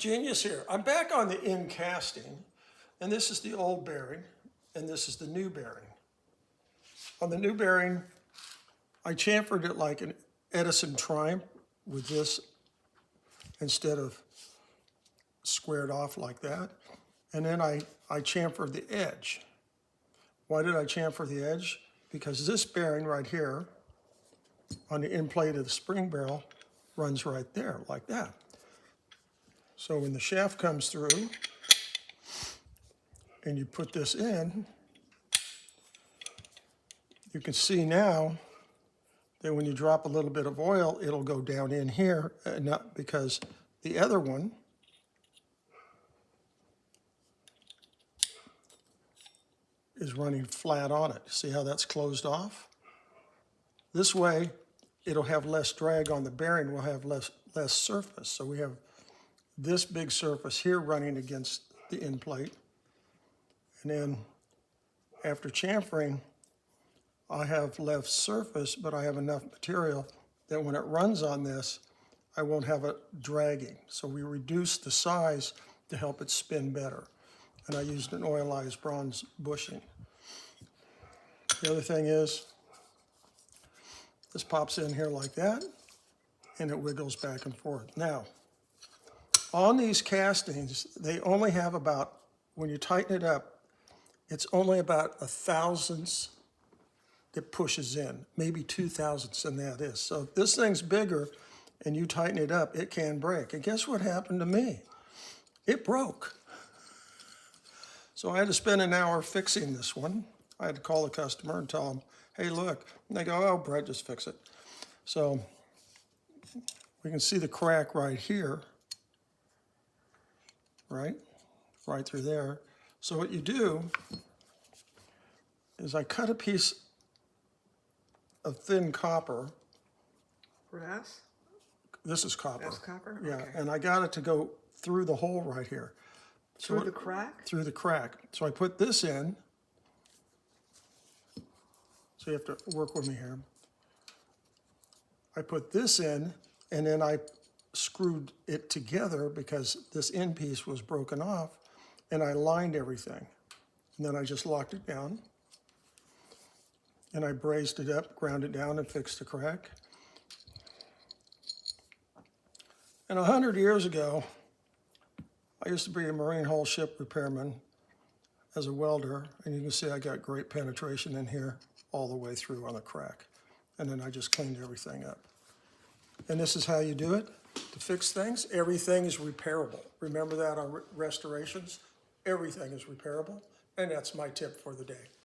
Genius here. I'm back on the in casting, and this is the old bearing, and this is the new bearing. On the new bearing, I chamfered it like an Edison Triumph with this instead of squared off like that. And then I chamfered the edge. Why did I chamfer the edge? Because this bearing right here on the end plate of the spring barrel runs right there like that. So when the shaft comes through and you put this in, you can see now that when you drop a little bit of oil, it'll go down in here, not because the other one is running flat on it. See how that's closed off? This way, it'll have less drag on the bearing, we'll have less surface. So we have this big surface here running against the end plate. And then after chamfering, I have less surface, but I have enough material that when it runs on this, I won't have it dragging. So we reduced the size to help it spin better. And I used an oilized bronze bushing. The other thing is, this pops in here like that, and it wiggles back and forth. Now, on these castings, they only have about, when you tighten it up, it's only about 1/1000th that pushes in, maybe 2/1000ths, and that is. So if this thing's bigger and you tighten it up, it can break. And guess what happened to me? It broke. So I had to spend an hour fixing this one. I had to call the customer and tell them, hey, look. And they go, oh, Brett, just fix it. So we can see the crack right here, right through there. So what you do is I cut a piece of thin copper. Brass? This is copper. That's copper? Yeah, Okay. and I got it to go through the hole right here. Through the crack? Through the crack. So I put this in. So you have to work with me here. I put this in, and then I screwed it together because this end piece was broken off, and I lined everything. And then I just locked it down, and I brazed it up, ground it down, and fixed the crack. And 100 years ago, I used to be a marine hull ship repairman as a welder, and you can see I got great penetration in here all the way through on the crack. And then I just cleaned everything up. And this is how you do it to fix things. Everything is repairable. Remember that on restorations? Everything is repairable, and that's my tip for the day.